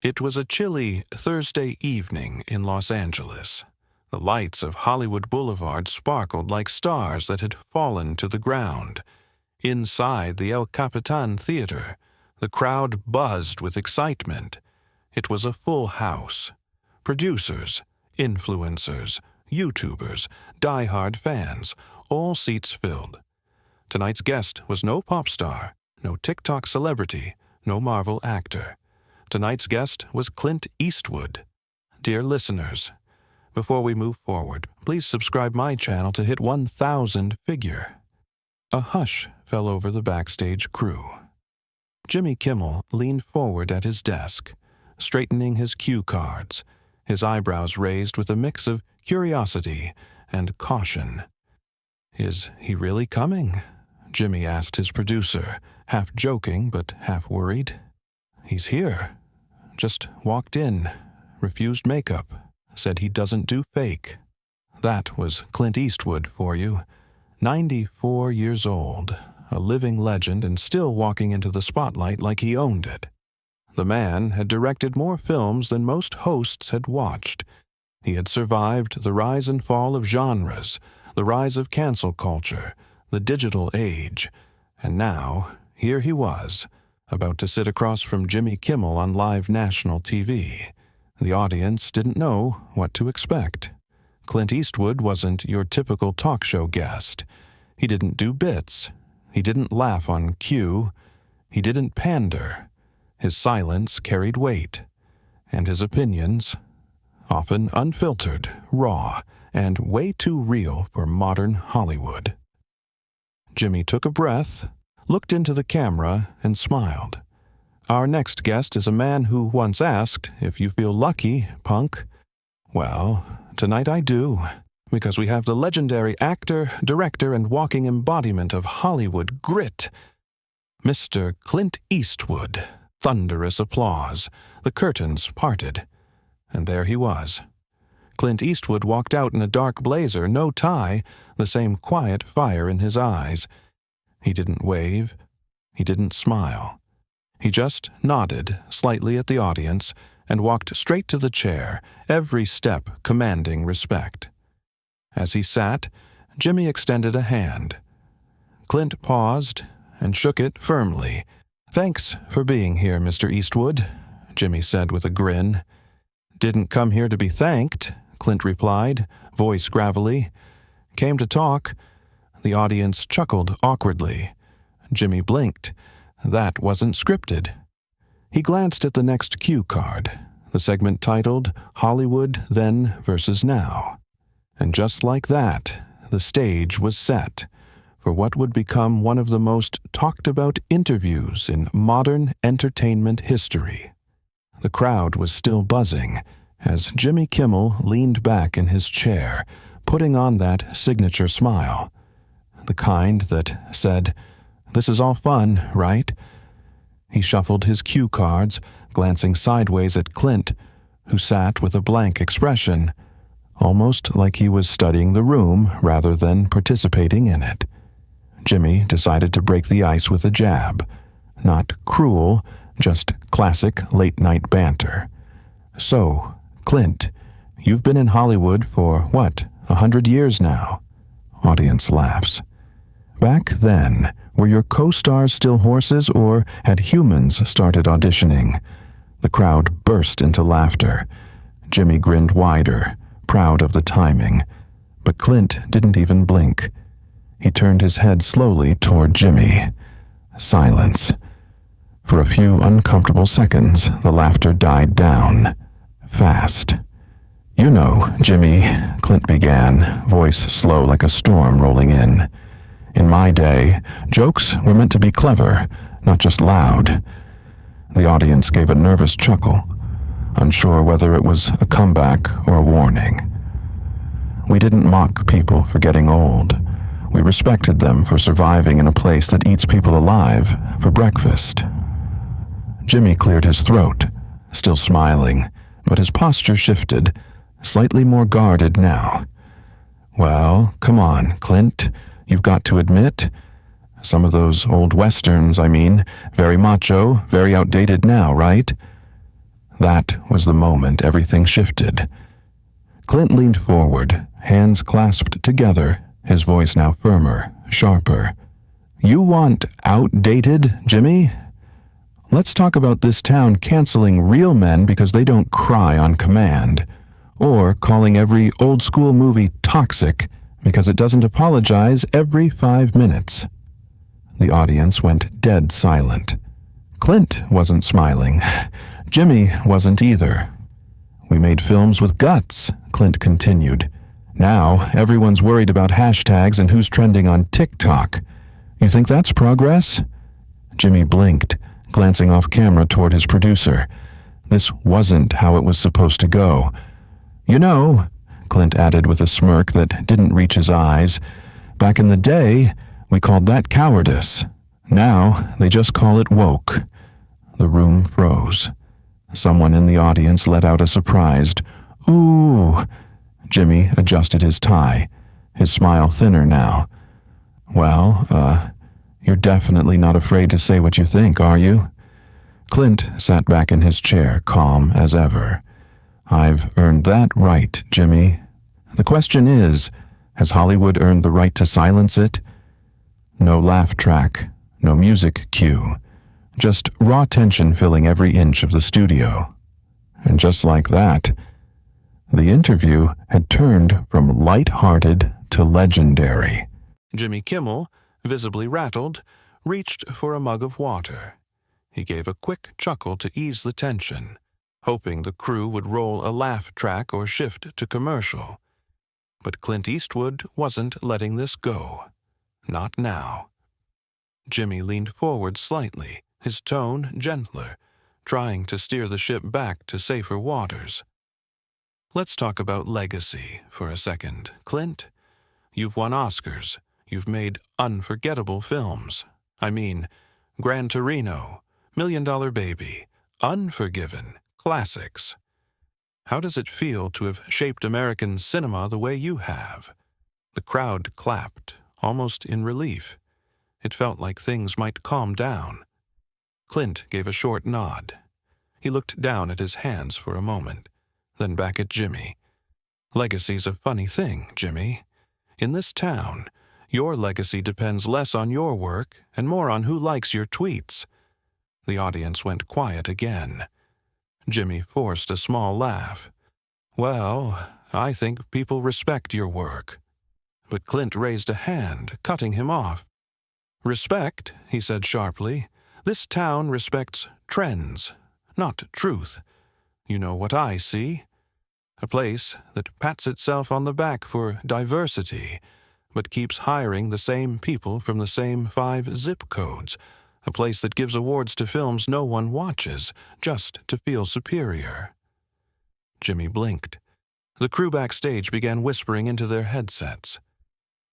It was a chilly Thursday evening in Los Angeles. The lights of Hollywood Boulevard sparkled like stars that had fallen to the ground. Inside the El Capitan Theater, the crowd buzzed with excitement. It was a full house. Producers, influencers, YouTubers, die-hard fans, all seats filled. Tonight's guest was no pop star, no TikTok celebrity, no Marvel actor. Tonight's guest was Clint Eastwood. Dear listeners, before we move forward, please subscribe my channel to hit 1,000 figure. A hush fell over the backstage crew. Jimmy Kimmel leaned forward at his desk, straightening his cue cards, his eyebrows raised with a mix of curiosity and caution. "Is he really coming?" Jimmy asked his producer, half joking but half worried. "He's here. Just walked in, refused makeup, said he doesn't do fake." That was Clint Eastwood for you. 94 years old, a living legend and still walking into the spotlight like he owned it. The man had directed more films than most hosts had watched. He had survived the rise and fall of genres, the rise of cancel culture, the digital age, and now, here he was, about to sit across from Jimmy Kimmel on live national TV. The audience didn't know what to expect. Clint Eastwood wasn't your typical talk show guest. He didn't do bits. He didn't laugh on cue. He didn't pander. His silence carried weight, and his opinions, often unfiltered, raw, and way too real for modern Hollywood. Jimmy took a breath, looked into the camera, and smiled. "Our next guest is a man who once asked, 'If you feel lucky, punk?' Well, tonight I do, because we have the legendary actor, director, and walking embodiment of Hollywood grit, Mr. Clint Eastwood." Thunderous applause. The curtains parted. And there he was. Clint Eastwood walked out in a dark blazer, no tie, the same quiet fire in his eyes. He didn't wave. He didn't smile. He just nodded slightly at the audience and walked straight to the chair, every step commanding respect. As he sat, Jimmy extended a hand. Clint paused and shook it firmly. "Thanks for being here, Mr. Eastwood," Jimmy said with a grin. "Didn't come here to be thanked," Clint replied, voice gravelly. "Came to talk." The audience chuckled awkwardly. Jimmy blinked. That wasn't scripted. He glanced at the next cue card, the segment titled Hollywood Then versus Now. And just like that, the stage was set for what would become one of the most talked-about interviews in modern entertainment history. The crowd was still buzzing as Jimmy Kimmel leaned back in his chair, putting on that signature smile. The kind that said, "This is all fun, right?" He shuffled his cue cards, glancing sideways at Clint, who sat with a blank expression, almost like he was studying the room rather than participating in it. Jimmy decided to break the ice with a jab. Not cruel, just classic late-night banter. "So, Clint, you've been in Hollywood for, what, 100 years now?" Audience laughs. "Back then, were your co-stars still horses or had humans started auditioning?" The crowd burst into laughter. Jimmy grinned wider, proud of the timing. But Clint didn't even blink. He turned his head slowly toward Jimmy. Silence. For a few uncomfortable seconds, the laughter died down. Fast. "You know, Jimmy," Clint began, voice slow like a storm rolling in. "In my day, jokes were meant to be clever, not just loud." The audience gave a nervous chuckle, unsure whether it was a comeback or a warning. "We didn't mock people for getting old. We respected them for surviving in a place that eats people alive for breakfast." Jimmy cleared his throat, still smiling, but his posture shifted, slightly more guarded now. "Well, come on, Clint. You've got to admit. Some of those old westerns, I mean, very macho, very outdated now, right?" That was the moment everything shifted. Clint leaned forward, hands clasped together, his voice now firmer, sharper. "You want outdated, Jimmy? Let's talk about this town canceling real men because they don't cry on command, or calling every old-school movie toxic because it doesn't apologize every 5 minutes." The audience went dead silent. Clint wasn't smiling. Jimmy wasn't either. "We made films with guts," Clint continued. "Now everyone's worried about hashtags and who's trending on TikTok. You think that's progress?" Jimmy blinked, glancing off camera toward his producer. This wasn't how it was supposed to go. "You know," Clint added with a smirk that didn't reach his eyes, "back in the day, we called that cowardice. Now, they just call it woke." The room froze. Someone in the audience let out a surprised, "Ooh." Jimmy adjusted his tie, his smile thinner now. "Well, you're definitely not afraid to say what you think, are you?" Clint sat back in his chair, calm as ever. "I've earned that right, Jimmy. The question is, has Hollywood earned the right to silence it?" No laugh track, no music cue, just raw tension filling every inch of the studio. And just like that, the interview had turned from light-hearted to legendary. Jimmy Kimmel, visibly rattled, reached for a mug of water. He gave a quick chuckle to ease the tension, hoping the crew would roll a laugh track or shift to commercial. But Clint Eastwood wasn't letting this go. Not now. Jimmy leaned forward slightly, his tone gentler, trying to steer the ship back to safer waters. "Let's talk about legacy for a second, Clint. You've won Oscars. You've made unforgettable films. I mean, Gran Torino, $1 Million Baby, Unforgiven, classics. How does it feel to have shaped American cinema the way you have?" The crowd clapped, almost in relief. It felt like things might calm down. Clint gave a short nod. He looked down at his hands for a moment, then back at Jimmy. "Legacy's a funny thing, Jimmy. In this town, your legacy depends less on your work and more on who likes your tweets." The audience went quiet again. Jimmy forced a small laugh. "Well, I think people respect your work." But Clint raised a hand, cutting him off. "Respect," he said sharply. "This town respects trends, not truth. You know what I see? A place that pats itself on the back for diversity, but keeps hiring the same people from the same 5 zip codes. A place that gives awards to films no one watches, just to feel superior." Jimmy blinked. The crew backstage began whispering into their headsets.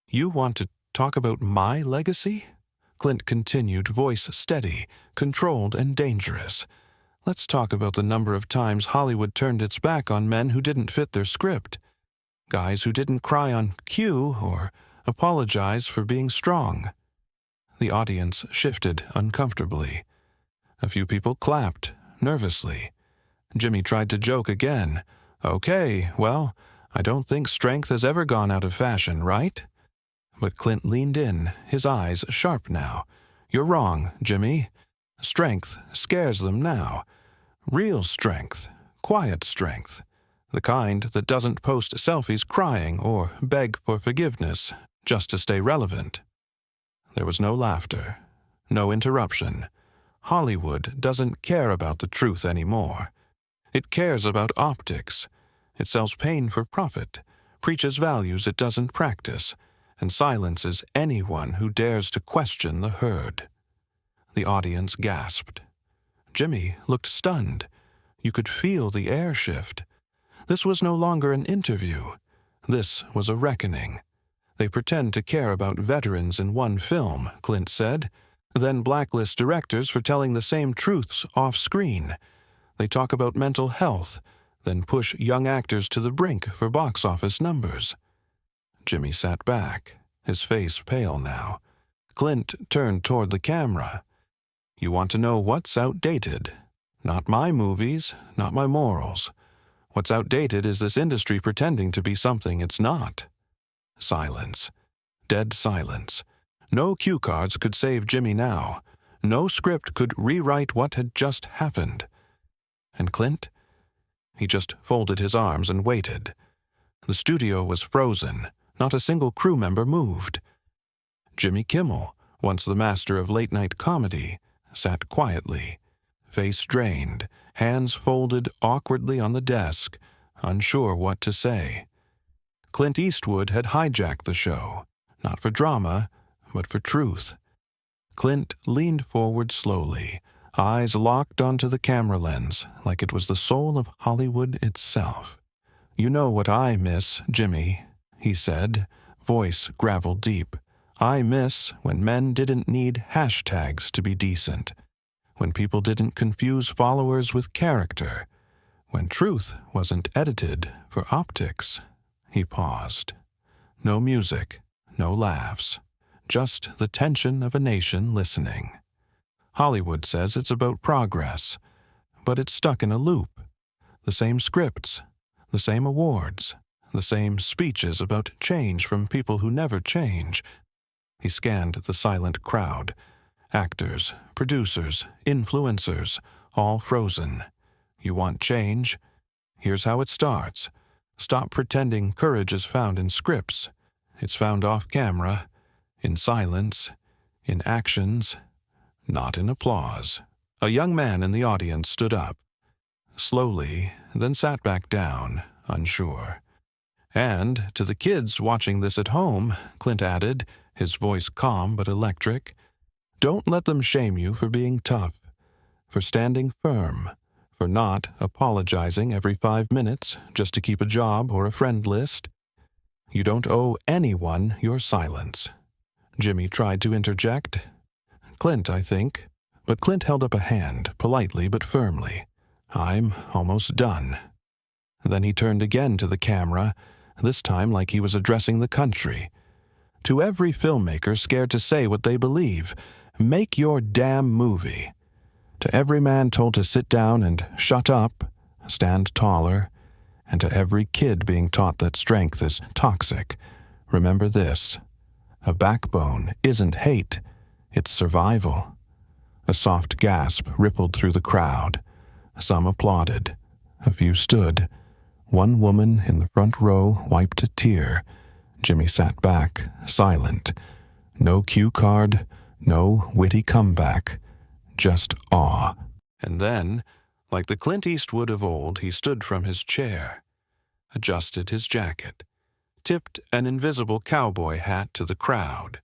"You want to talk about my legacy?" Clint continued, voice steady, controlled and dangerous. "Let's talk about the number of times Hollywood turned its back on men who didn't fit their script. Guys who didn't cry on cue or apologize for being strong." The audience shifted uncomfortably. A few people clapped, nervously. Jimmy tried to joke again. "Okay, well, I don't think strength has ever gone out of fashion, right?" But Clint leaned in, his eyes sharp now. "You're wrong, Jimmy. Strength scares them now. Real strength, quiet strength. The kind that doesn't post selfies crying or beg for forgiveness just to stay relevant." There was no laughter, no interruption. Hollywood doesn't care about the truth anymore. It cares about optics. It sells pain for profit, preaches values it doesn't practice, and silences anyone who dares to question the herd. The audience gasped. Jimmy looked stunned. You could feel the air shift. This was no longer an interview. This was a reckoning. They pretend to care about veterans in one film, Clint said, then blacklist directors for telling the same truths off-screen. They talk about mental health, then push young actors to the brink for box office numbers. Jimmy sat back, his face pale now. Clint turned toward the camera. "You want to know what's outdated? Not my movies, not my morals. What's outdated is this industry pretending to be something it's not. Silence. Dead silence. No cue cards could save Jimmy now. No script could rewrite what had just happened. And Clint? He just folded his arms and waited. The studio was frozen. Not a single crew member moved. Jimmy Kimmel, once the master of late-night comedy, sat quietly, face drained, hands folded awkwardly on the desk, unsure what to say. Clint Eastwood had hijacked the show, not for drama, but for truth. Clint leaned forward slowly, eyes locked onto the camera lens like it was the soul of Hollywood itself. "You know what I miss, Jimmy," he said, voice gravel deep. "I miss when men didn't need hashtags to be decent, when people didn't confuse followers with character, when truth wasn't edited for optics." He paused. No music, no laughs, just the tension of a nation listening. Hollywood says it's about progress, but it's stuck in a loop. The same scripts, the same awards, the same speeches about change from people who never change. He scanned the silent crowd. Actors, producers, influencers, all frozen. You want change? Here's how it starts. Stop pretending courage is found in scripts. It's found off camera, in silence, in actions, not in applause. A young man in the audience stood up, slowly, then sat back down, unsure. And to the kids watching this at home, Clint added, his voice calm but electric, don't let them shame you for being tough, for standing firm, for not apologizing every 5 minutes just to keep a job or a friend list. You don't owe anyone your silence. Jimmy tried to interject. Clint, I think. But Clint held up a hand, politely but firmly. I'm almost done. Then he turned again to the camera, this time like he was addressing the country. To every filmmaker scared to say what they believe, make your damn movie. To every man told to sit down and shut up, stand taller, and to every kid being taught that strength is toxic, remember this. A backbone isn't hate, it's survival. A soft gasp rippled through the crowd. Some applauded. A few stood. One woman in the front row wiped a tear. Jimmy sat back, silent. No cue card, no witty comeback, just awe. And then, like the Clint Eastwood of old, he stood from his chair, adjusted his jacket, tipped an invisible cowboy hat to the crowd,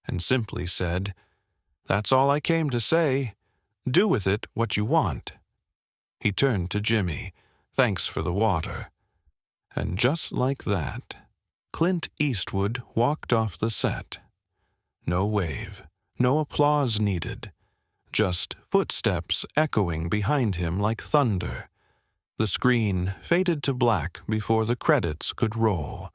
and simply said, "That's all I came to say. Do with it what you want." He turned to Jimmy. "Thanks for the water." And just like that, Clint Eastwood walked off the set. No wave, no applause needed, just footsteps echoing behind him like thunder. The screen faded to black before the credits could roll.